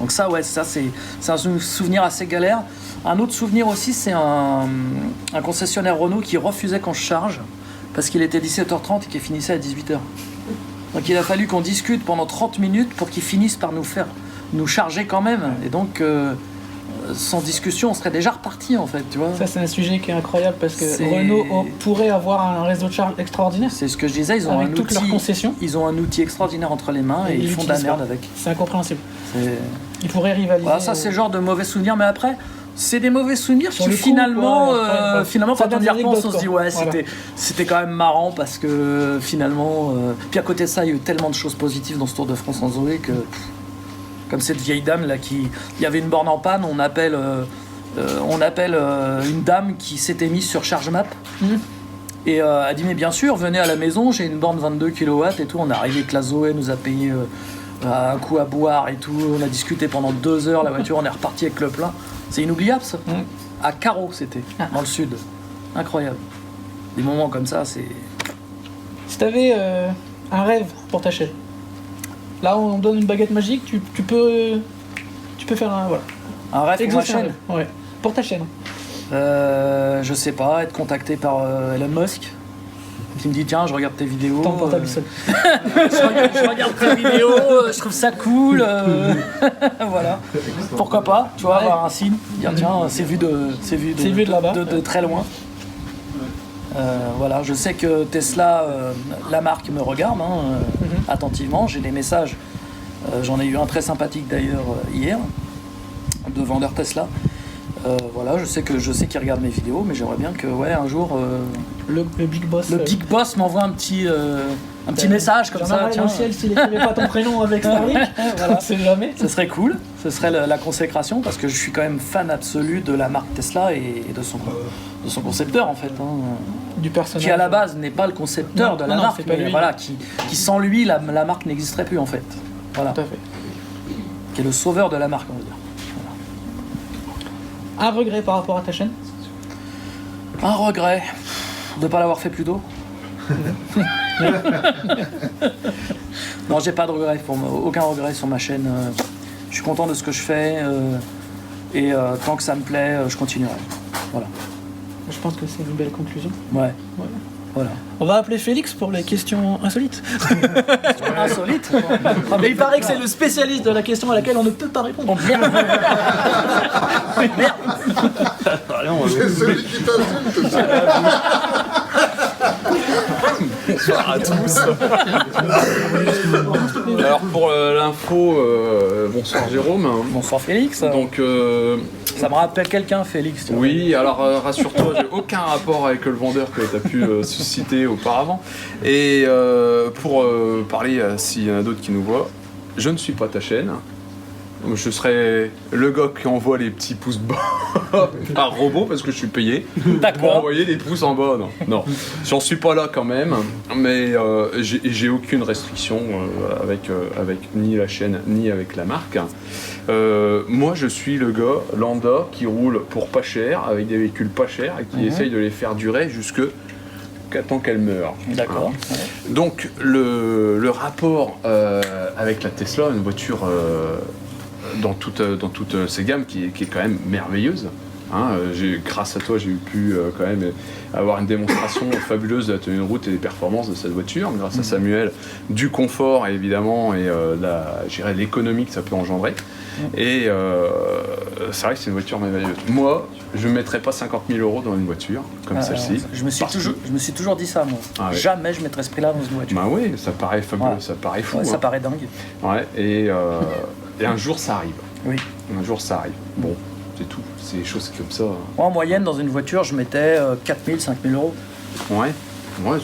Donc ça, ouais, ça, c'est un souvenir assez galère. Un autre souvenir aussi, c'est un concessionnaire Renault qui refusait qu'on se charge, parce qu'il était 17h30 et qu'il finissait à 18h. Donc il a fallu qu'on discute pendant 30 minutes pour qu'il finisse par nous charger quand même. Et donc, sans discussion, on serait déjà reparti en fait, tu vois. Ça, c'est un sujet qui est incroyable parce que Renault pourrait avoir un réseau de charge extraordinaire. C'est ce que je disais, ils ont avec un toutes leurs outil, concessions. ils ont un outil extraordinaire entre les mains et ils font de la merde avec. C'est incompréhensible. C'est- Ils pourraient rivaliser. Voilà, ça, c'est le genre de mauvais souvenirs, mais après, c'est des mauvais souvenirs Sur qui le coup, finalement, quoi, ouais. finalement Ça quand on donne y des repense, on anecdotes, se dit quoi. ouais, Voilà. c'était quand même marrant parce que finalement, puis à côté de ça, il y a eu tellement de choses positives dans ce Tour de France en Zoé que, comme cette vieille dame là il y avait une borne en panne, on appelle une dame qui s'était mise sur ChargeMap. Et elle dit mais bien sûr, venez à la maison, j'ai une borne 22 kW et tout. On est arrivé que la Zoé nous a payé un coup à boire et tout. On a discuté pendant 2 heures, la voiture, on est reparti avec le plein. C'est inoubliable ça. À Carreau c'était, dans le sud. Incroyable. Des moments comme ça, c'est... Si t'avais un rêve pour ta chaîne, là on donne une baguette magique, tu peux faire un... Voilà. Un rêve pour ma Exaucer un chaîne. rêve. Ouais. Pour ta chaîne. Je sais pas, être contacté par Elon Musk qui me dit tiens, je regarde tes vidéos. Ton portable seul. je regarde tes vidéos, je trouve ça cool. Voilà. Pourquoi pas, tu vois, avoir un signe, dire tiens, c'est vu de là-bas. de très loin. Voilà, je sais que Tesla, la marque me regarde attentivement. J'ai des messages. J'en ai eu un très sympathique d'ailleurs hier de vendeur Tesla. Voilà, je sais qu'il regarde mes vidéos, mais j'aimerais bien que un jour Le big boss. le big boss m'envoie un petit message comme ça. Tiens, au ciel s'il écrivait pas ton prénom avec Starlink. Voilà. On sait jamais. Ce serait cool, ce serait la consécration, parce que je suis quand même fan absolu de la marque Tesla et de son concepteur en fait, Du personnage. qui à la base n'est pas le concepteur Non, de la non, marque, c'est pas mais lui. voilà, qui sans lui la marque n'existerait plus en fait. Voilà, Tout à fait. qui est le sauveur de la marque on va dire. Un regret par rapport à ta chaîne? Un regret. De pas l'avoir fait plus tôt. Non, j'ai pas de regret, aucun regret sur ma chaîne. Je suis content de ce que je fais et tant que ça me plaît, je continuerai. Voilà. Je pense que c'est une belle conclusion. Ouais. Voilà. On va appeler Félix pour les questions insolites. Insolite. Ah, mais il paraît que c'est le spécialiste de la question à laquelle on ne peut pas répondre. Merde. C'est celui qui t'insulte. Bonsoir à tous. Alors pour l'info, bonsoir Jérôme. Bonsoir Félix. Donc Ça me rappelle quelqu'un, Félix. Tu vois. oui, alors rassure-toi, j'ai aucun rapport avec le vendeur que tu as pu susciter auparavant. Et pour parler, s'il y en a d'autres qui nous voient, je ne suis pas ta chaîne. Je serai le gars qui envoie les petits pouces bas par robot parce que je suis payé pour D'accord. envoyer les pouces en bas. Non, j'en suis pas là quand même, mais j'ai aucune restriction avec ni la chaîne ni avec la marque. Moi je suis le gars lambda qui roule pour pas cher avec des véhicules pas chers et qui essaye de les faire durer jusqu'à temps qu'elles meurent. D'accord. Donc le rapport avec la Tesla, une voiture dans toutes ces gammes qui est quand même merveilleuse. Hein, grâce à toi, j'ai pu quand même avoir une démonstration fabuleuse de la tenue de route et des performances de cette voiture, grâce à Samuel, du confort évidemment et je dirais l'économie que ça peut engendrer. Et c'est vrai que c'est une voiture merveilleuse. Moi, je ne mettrais pas 50 000 € dans une voiture comme celle-ci. Je me suis toujours dit ça, moi. Ah ouais. Jamais je mettrais ce prix-là dans une voiture. Bah oui, ça paraît fabuleux, Ouais. ça paraît fou. Ouais, ça hein. paraît dingue. Ouais, et un jour ça arrive. Oui. Un jour ça arrive. Bon, c'est tout. C'est des choses comme ça. Moi, en moyenne, dans une voiture, je mettais 4 000, 5 000 euros. Ouais,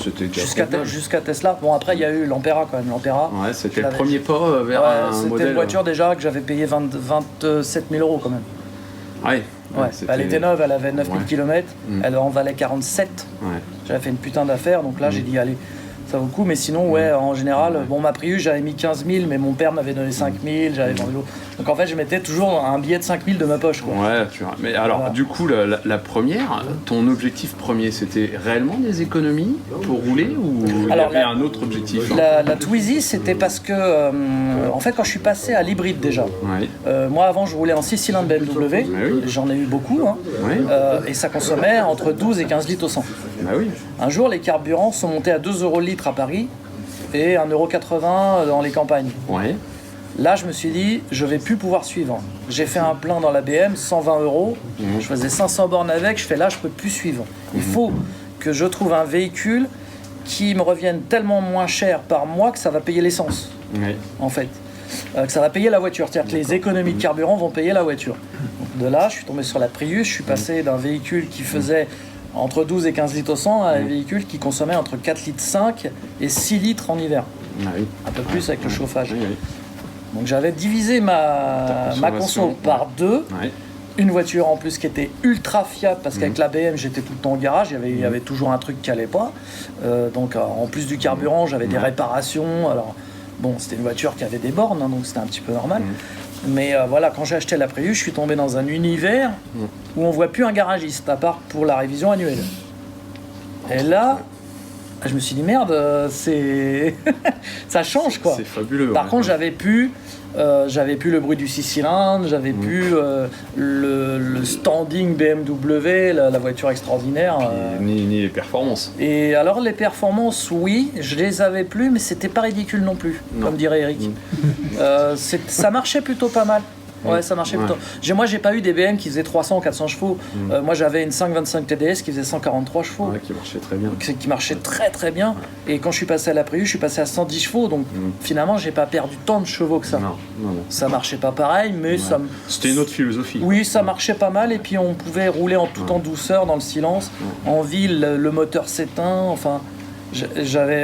c'était déjà Jusqu'à Tesla. Bon, après, il y a eu l'Ampera quand même. L'Ampera. Ouais, c'était Je le l'avais- premier pas vers Ouais, un c'était modèle. une voiture déjà que j'avais payé 27 000 euros quand même. Ouais. Ouais. c'était- Elle était neuve, elle avait 9 000 Ouais. km, Mm. elle en valait 47. Ouais. J'avais fait une putain d'affaire, donc là j'ai dit allez, ça vaut le coup. Mais sinon, ouais, en général, bon, ma Prius j'avais mis 15 000, mais mon père m'avait donné 5 000, j'avais vendu l'autre. Donc en fait, je mettais toujours un billet de 5 000 de ma poche, quoi. Ouais, tu vois. Mais alors, Voilà. du coup, la première, ton objectif premier, c'était réellement des économies pour rouler ou il y Alors, avait la- un autre objectif? La Twizy, c'était parce que, en fait, quand je suis passé à l'hybride déjà, Ouais. moi avant je roulais en 6 cylindres BMW, oui. j'en ai eu beaucoup, hein, Ouais. et ça consommait entre 12 et 15 litres au 100. Bah oui. Un jour, les carburants sont montés à 2 € le litre à Paris et 1,80 € dans les campagnes. Ouais. Là, je me suis dit, je vais plus pouvoir suivre. J'ai fait un plein dans la BM, 120 €. Mhm. Je faisais 500 bornes avec. Je fais là, je peux plus suivre. Il faut que je trouve un véhicule qui me revienne tellement moins cher par mois que ça va payer l'essence, Ouais. en fait. Que ça va payer la voiture. C'est-à-dire que les économies de carburant vont payer la voiture. Donc de là, je suis tombé sur la Prius. Je suis passé d'un véhicule qui faisait entre 12 et 15 litres au 100 à un véhicule qui consommait entre 4,5 litres et 6 litres en hiver. Ah oui. Un peu plus avec le chauffage. Oui, oui. Donc j'avais divisé Ta ma consommation, conso par deux. Ouais. Une voiture en plus qui était ultra fiable parce qu'avec la BM j'étais tout le temps au garage, il y avait toujours un truc qui allait pas. Donc en plus du carburant j'avais des réparations. Alors bon, c'était une voiture qui avait des bornes, hein, donc c'était un petit peu normal. Mais voilà, quand j'ai acheté la Prius, je suis tombé dans un univers où on voit plus un garagiste à part pour la révision annuelle. Et là, je me suis dit merde, c'est ça change quoi. C'est fabuleux. Par ouais. contre, j'avais plus le bruit du 6 cylindres, j'avais plus le standing BMW, la voiture extraordinaire. Ni les performances. Et alors, les performances, oui, je les avais plus, mais c'était pas ridicule non plus, Non. comme dirait Eric. Ça marchait plutôt pas mal. Ouais, ça marchait plutôt. Moi, j'ai pas eu des BM qui faisaient 300 ou 400 chevaux. Moi, j'avais une 525 TDS qui faisait 143 chevaux. Ouais, qui marchait très bien. Qui marchait très très bien. Et quand je suis passé à la Prius, je suis passé à 110 chevaux. Donc finalement, j'ai pas perdu tant de chevaux que ça. Non. Ça marchait pas pareil, mais ça me... C'était une autre philosophie. Oui, ça marchait pas mal. Et puis on pouvait rouler en tout en douceur, dans le silence. En ville, le moteur s'éteint. Enfin,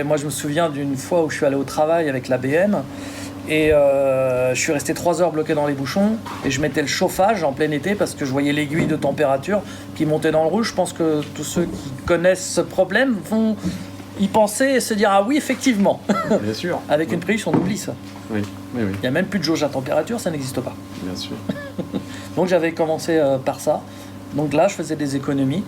moi, je me souviens d'une fois où je suis allé au travail avec la BM. Et je suis resté 3 heures bloqué dans les bouchons et je mettais le chauffage en plein été parce que je voyais l'aiguille de température qui montait dans le rouge. Je pense que tous ceux qui connaissent ce problème vont y penser et se dire ah oui effectivement. Bien sûr. Avec une Prius on oublie ça. Oui. Il n'y a même plus de jauge à température, ça n'existe pas. Bien sûr. Donc j'avais commencé par ça. Donc là je faisais des économies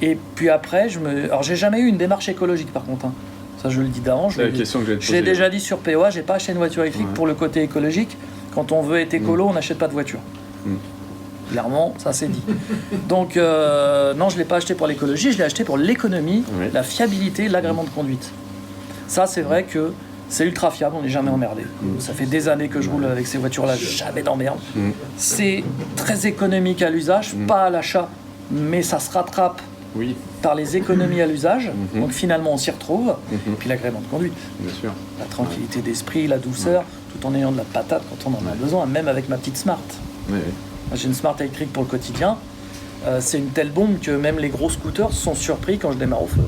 Et puis après, alors j'ai jamais eu une démarche écologique par contre. Hein. Ça, je le dis d'avant. C'est la question que je vais te Je l'ai poser. déjà dit sur POA, j'ai pas acheté une voiture électrique Ouais. pour le côté écologique. Quand on veut être écolo, on n'achète pas de voiture. Mm. Clairement, ça c'est dit. Donc, non, je l'ai pas acheté pour l'écologie, je l'ai acheté pour l'économie, Ouais. la fiabilité, l'agrément de conduite. Ça, c'est vrai que c'est ultra fiable, on n'est jamais emmerdé. Ça fait des années que je roule avec ces voitures-là, jamais d'emmerde. Mm. C'est très économique à l'usage, pas à l'achat, mais ça se rattrape Oui, par les économies à l'usage. Mhm. Donc finalement, on s'y retrouve. Mhm. Puis l'agrément de conduite, bien sûr. la tranquillité d'esprit, la douceur, tout en ayant de la patate quand on en a besoin, même avec ma petite Smart. Oui, oui. Moi, j'ai une Smart électrique pour le quotidien. C'est une telle bombe que même les gros scooters sont surpris quand je démarre au feu.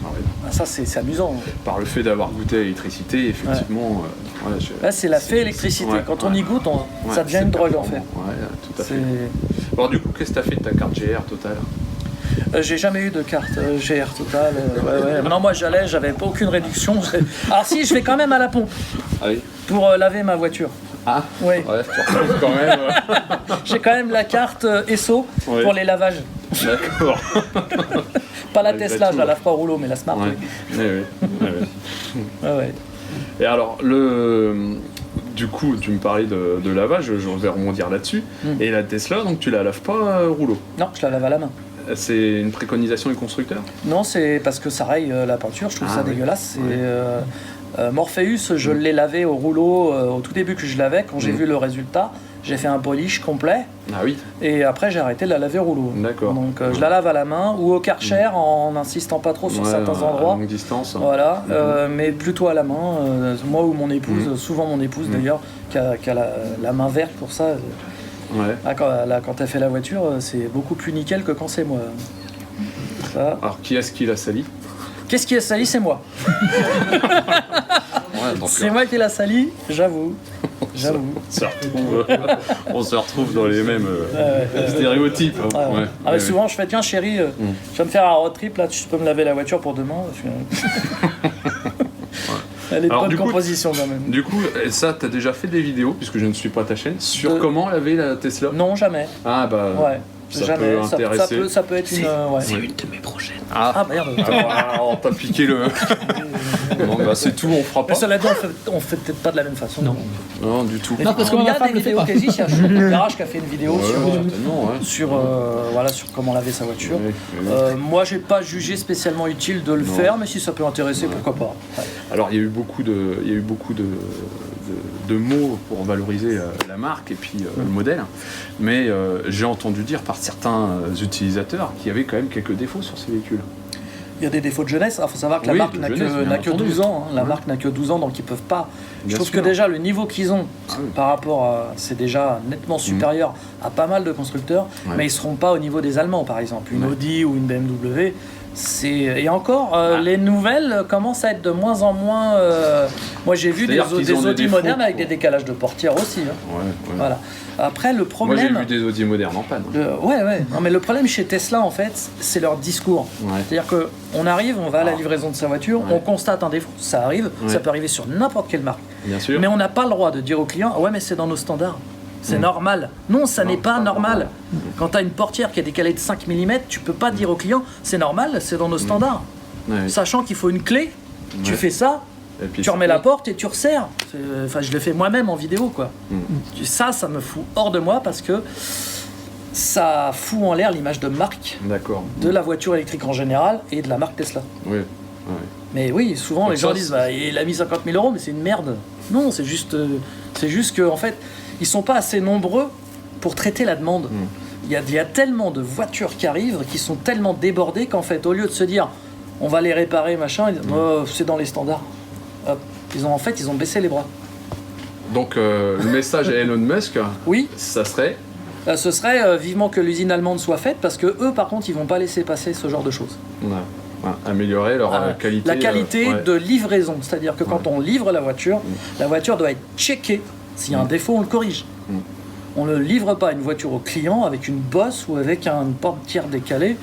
Ah ouais. Ah, ça, c'est amusant. Par le fait d'avoir goûté à l'électricité, effectivement. Ouais, Là, c'est la fée électricité. Ouais, quand on ouais. y goûte, Ouais, ça devient c'est une drogue en performant. fait. Ouais, tout à fait. C'est- Alors du coup, qu'est-ce que t'as fait de ta carte GR totale? J'ai jamais eu de carte GR totale. Ouais. Non, moi j'avais pas aucune réduction. Alors si, je vais quand même à la pompe Ah oui. pour laver ma voiture. Ah Oui, ouais, tu retrouves quand même. j'ai quand même la carte ESSO Ouais. pour les lavages. D'accord. Pas la Malgré Tesla, tout, je la lave pas au rouleau, mais la Smart, Ouais. oui. Oui, oui. Ouais, ouais. Ouais. Et alors, du coup, tu me parlais de lavage, je vais rebondir là-dessus. Mm. Et la Tesla, donc tu la laves pas rouleau. Non, je la lave à la main. C'est une préconisation du constructeur? Non, c'est parce que ça raye la peinture, je trouve Ah, ça oui. dégueulasse. Ouais. Morpheus, je l'ai lavé au rouleau au tout début que je lavais. Quand j'ai Mm. vu le résultat, j'ai fait un polish complet Ah oui, et après j'ai arrêté de la laver au rouleau. d'accord. Donc je la lave à la main ou au Karcher en n'insistant pas trop sur Ouais, certains à endroits. longue distance. Voilà, mais plutôt à la main. Moi ou mon épouse, souvent mon épouse d'ailleurs, qui a la main verte pour ça. Ouais. Ah, quand elle fait la voiture, c'est beaucoup plus nickel que quand c'est moi. Ça. Alors, qui est-ce qui l'a sali? Qu'est-ce qui a sali? C'est moi. Ouais, donc, C'est moi qui l'a sali, j'avoue. J'avoue. on se retrouve dans les mêmes stéréotypes. Hein. Ouais, ouais. Ouais, Ah, mais ouais, souvent, je fais tiens, chérie, je vais me faire un road trip là, tu peux me laver la voiture pour demain. Elle est de Alors, bonne du coup, composition quand même. Du coup, ça, t'as déjà fait des vidéos, puisque je ne suis pas ta chaîne, sur De- comment laver la Tesla? Non, jamais. Ah bah, Ouais. ça jamais. peut intéresser. Ça peut être une. Ouais. C'est une de mes prochaines. Ah merde. on t'a piqué le... Non, bah c'est tout, on fera Mais pas. cela dit, on fait peut-être pas de la même façon. Non. Non, du tout. Non, parce que il y ma a femme des le fait vidéos pas. qui existent. Il y a Chocolat Garage qui a fait une vidéo Ouais, certainement, ouais. sur comment laver sa voiture. Oui, oui. Moi, j'ai pas jugé spécialement utile de le Non. faire, mais si ça peut intéresser, pourquoi pas. Ouais. Alors, il y a eu beaucoup de mots pour valoriser la marque et puis le modèle, mais j'ai entendu dire par certains utilisateurs qu'il y avait quand même quelques défauts sur ces véhicules. Il y a des défauts de jeunesse. Il faut savoir que la Oui, marque de n'a jeunesse, bien n'a que entendu. 12 ans. Hein. La Ouais. marque n'a que 12 ans, donc ils peuvent pas. Je Bien trouve sûr. que déjà, le niveau qu'ils ont Ah oui. par rapport à. C'est déjà nettement supérieur à pas mal de constructeurs, Ouais. mais ils seront pas au niveau des Allemands, par exemple. Une Ouais. Audi ou une BMW. Et encore, les nouvelles commencent à être de moins en moins. Moi, j'ai vu des C'est-à-dire qu'ils ont des Audi défauts, modernes avec quoi. des décalages de portières aussi. Hein. Ouais, ouais. Voilà. Après, le Moi, problème. j'ai vu des Audi modernes en panne. Ouais. Non, mais le problème chez Tesla, en fait, c'est leur discours. Ouais. C'est-à-dire qu'on arrive, on va à la livraison de sa voiture, Ouais. on constate un défaut, ça arrive, Ouais. ça peut arriver sur n'importe quelle marque. Bien sûr. Mais on n'a pas le droit de dire au client, ouais, mais c'est dans nos standards. C'est normal. Non, ça Non, n'est pas pas normal. normal. Quand tu as une portière qui est décalée de 5 mm, tu peux pas dire au client, c'est normal, c'est dans nos standards. Ouais. Sachant qu'il faut une clé, tu Ouais. fais ça, Et puis, tu remets la porte et tu resserres. Enfin, je le fais moi-même en vidéo, quoi. Mm. Ça me fout hors de moi parce que ça fout en l'air l'image de marque D'accord. de la voiture électrique en général et de la marque Tesla. Oui. Ouais. Mais oui, souvent Donc les gens ça, disent bah, il a mis 50 000 euros, mais c'est une merde. Non, c'est juste que en fait, ils sont pas assez nombreux pour traiter la demande. Il y a tellement de voitures qui arrivent, qui sont tellement débordées qu'en fait, au lieu de se dire on va les réparer, machin, ils disent, oh, c'est dans les standards. Hop. Ils ont baissé les bras. Donc, le message à Elon Musk, Oui, ça serait... ce serait vivement que l'usine allemande soit faite parce que eux, par contre, ils vont pas laisser passer ce genre de choses. améliorer leur qualité. La qualité ouais. de livraison, c'est-à-dire que quand on livre la voiture doit être checkée. S'il y a un défaut, on le corrige. On ne livre pas une voiture au client avec une bosse ou avec une portière décalée,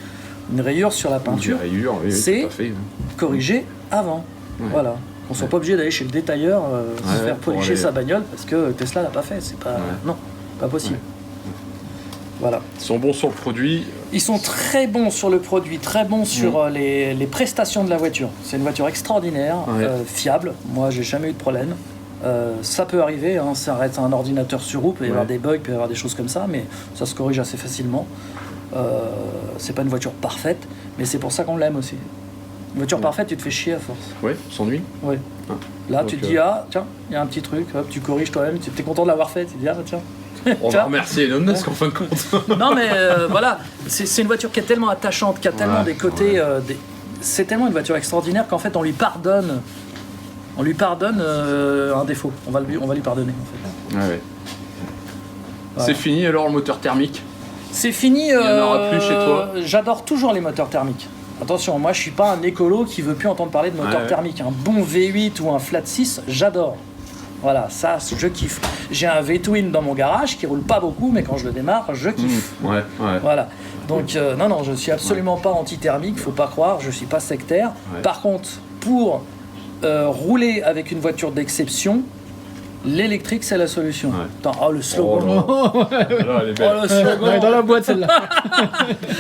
une rayure sur la peinture, Des rayures, oui, c'est tout à fait. corrigé avant. Ouais. Voilà. Qu'on soit pas obligé d'aller chez le détailleur se Ouais, faire pour polisher aller- sa bagnole parce que Tesla l'a pas fait. C'est pas Ouais. non, pas possible. Voilà. Ils sont bons sur le produit. Ils sont très bons sur le produit, très bons sur les prestations de la voiture. C'est une voiture extraordinaire, fiable. Moi, j'ai jamais eu de problème. Ça peut arriver, hein, ça reste un ordinateur sur roue, il peut y avoir des bugs, il peut y avoir des choses comme ça, mais ça se corrige assez facilement. C'est pas une voiture parfaite, mais c'est pour ça qu'on l'aime aussi. Une voiture parfaite, tu te fais chier à force. Oui, s'ennuie. Oui. Là, donc, tu te dis, tiens, il y a un petit truc, hop, tu corriges toi-même, tu es content de l'avoir fait, tu te dis, tiens. On va remercier Elon Musk en fin de compte. Non, mais voilà, c'est une voiture qui est tellement attachante, qui a tellement des côtés. C'est tellement une voiture extraordinaire qu'en fait, on lui pardonne. On lui pardonne un défaut. On va lui pardonner, en fait. Ouais. Voilà. C'est fini alors le moteur thermique? C'est fini. Il n'y en aura plus chez toi? J'adore toujours les moteurs thermiques. Attention, moi je suis pas un écolo qui veut plus entendre parler de moteur thermique. Un bon V8 ou un flat 6, j'adore. Voilà, ça, je kiffe. J'ai un V-Twin dans mon garage qui roule pas beaucoup, mais quand je le démarre, je kiffe. Voilà. Donc, non, je suis absolument pas anti-thermique, faut pas croire, je suis pas sectaire. Par contre, pour rouler avec une voiture d'exception, l'électrique, c'est la solution. Attends, le slogan. Elle est belle. Le slogan. Elle est dans la boîte celle-là.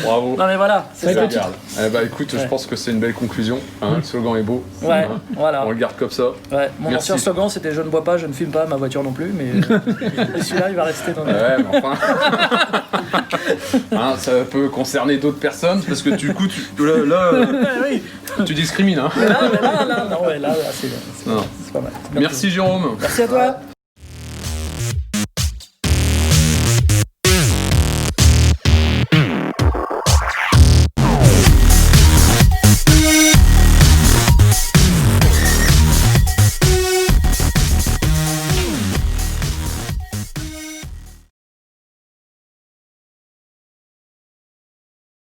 Bravo. Non mais voilà, c'est ça. Regarde. Eh bah écoute, je pense que c'est une belle conclusion. Hein, le slogan est beau. Ouais, voilà. On le garde comme ça. Ouais, mon Merci. ancien slogan c'était je ne bois pas, je ne fume pas, ma voiture non plus, mais et celui-là il va rester dans le. Ouais, mais enfin. Hein, ça peut concerner d'autres personnes parce que du coup, Oui. tu discrimines. Hein. Là, non, là, c'est Non. pas mal. Merci Jérôme. Merci à toi.